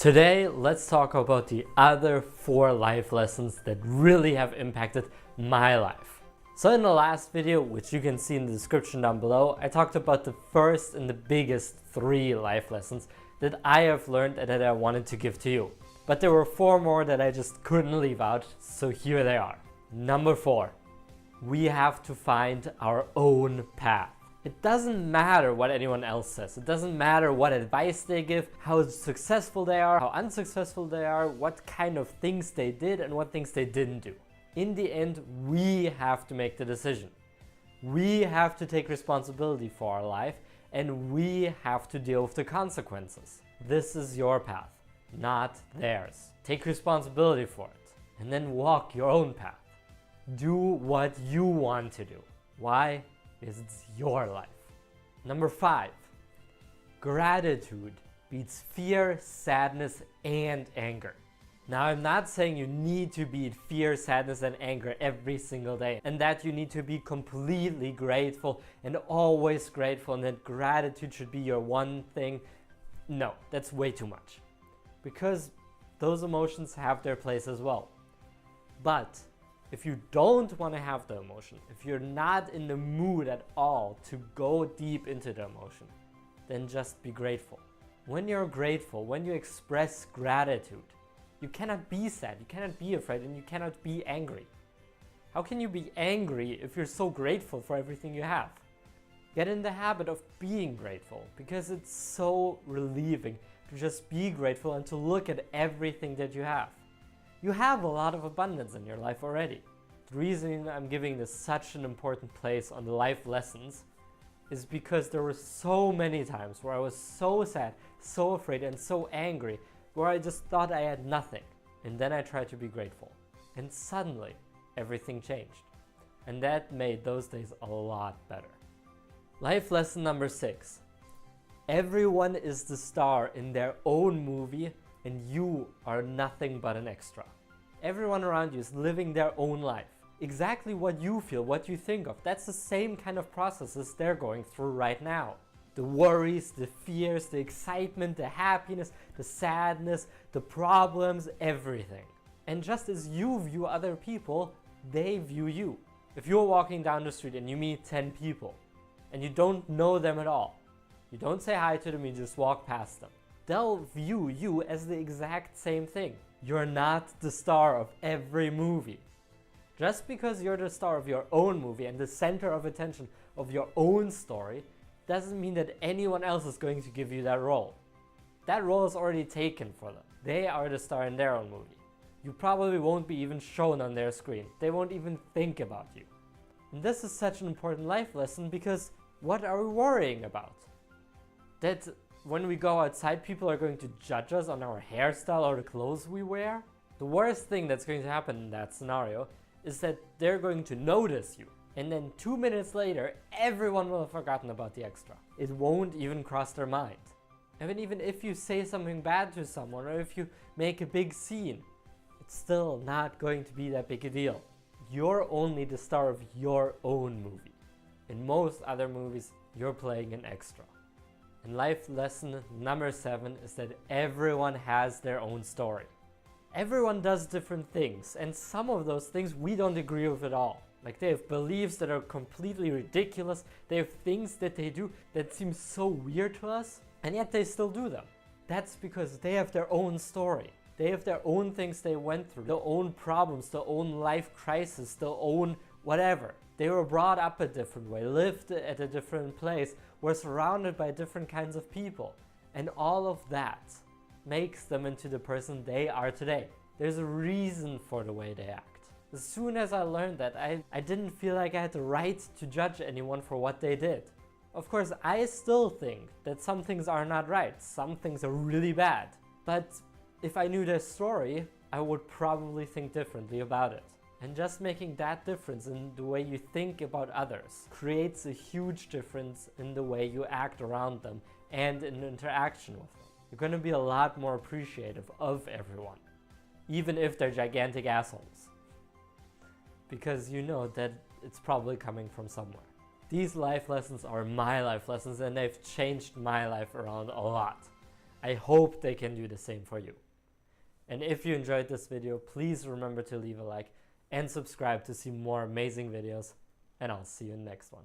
Today, let's talk about the other 4 life lessons that really have impacted my life. So in the last video, which you can see in the description down below, I talked about the first and the biggest 3 life lessons that I have learned and that I wanted to give to you. But there were 4 more that I just couldn't leave out, so here they are. Number 4, we have to find our own path. It doesn't matter what anyone else says. It doesn't matter what advice they give, how successful they are, how unsuccessful they are, what kind of things they did and what things they didn't do. In the end, we have to make the decision. We have to take responsibility for our life and we have to deal with the consequences. This is your path, not theirs. Take responsibility for it and then walk your own path. Do what you want to do. Why? Because it's your life. Number 5, gratitude beats fear, sadness, and anger. Now, I'm not saying you need to beat fear, sadness, and anger every single day, and that you need to be completely grateful and always grateful, and that gratitude should be your one thing. No, that's way too much. Because those emotions have their place as well. But if you don't want to have the emotion, if you're not in the mood at all to go deep into the emotion, then just be grateful. When you're grateful, when you express gratitude, you cannot be sad, you cannot be afraid, and you cannot be angry. How can you be angry if you're so grateful for everything you have? Get in the habit of being grateful, because it's so relieving to just be grateful and to look at everything that you have. You have a lot of abundance in your life already. The reason I'm giving this such an important place on the life lessons is because there were so many times where I was so sad, so afraid, and so angry, where I just thought I had nothing. And then I tried to be grateful. And suddenly, everything changed. And that made those days a lot better. Life lesson number 6. Everyone is the star in their own movie, and you are nothing but an extra. Everyone around you is living their own life. Exactly what you feel, what you think of, that's the same kind of processes they're going through right now. The worries, the fears, the excitement, the happiness, the sadness, the problems, everything. And just as you view other people, they view you. If you're walking down the street and you meet 10 people and you don't know them at all, you don't say hi to them, you just walk past them. They'll view you as the exact same thing. You're not the star of every movie. Just because you're the star of your own movie and the center of attention of your own story doesn't mean that anyone else is going to give you that role. That role is already taken for them. They are the star in their own movie. You probably won't be even shown on their screen. They won't even think about you. And this is such an important life lesson because what are we worrying about? That when we go outside, people are going to judge us on our hairstyle or the clothes we wear? The worst thing that's going to happen in that scenario is that they're going to notice you. And then 2 minutes later, everyone will have forgotten about the extra. It won't even cross their mind. And even if you say something bad to someone or if you make a big scene, it's still not going to be that big a deal. You're only the star of your own movie. In most other movies, you're playing an extra. And life lesson number 7 is that everyone has their own story. Everyone does different things, and some of those things we don't agree with at all. Like they have beliefs that are completely ridiculous, they have things that they do that seem so weird to us, and yet they still do them. That's because they have their own story. They have their own things they went through, their own problems, their own life crisis, their own whatever. They were brought up a different way, lived at a different place, were surrounded by different kinds of people. And all of that makes them into the person they are today. There's a reason for the way they act. As soon as I learned that, I didn't feel like I had the right to judge anyone for what they did. Of course, I still think that some things are not right, some things are really bad. But if I knew their story, I would probably think differently about it. And just making that difference in the way you think about others creates a huge difference in the way you act around them and in interaction with them. You're going to be a lot more appreciative of everyone, even if they're gigantic assholes. Because you know that it's probably coming from somewhere. These life lessons are my life lessons and they've changed my life around a lot. I hope they can do the same for you. And if you enjoyed this video, please remember to leave a like and subscribe to see more amazing videos, and I'll see you in the next one.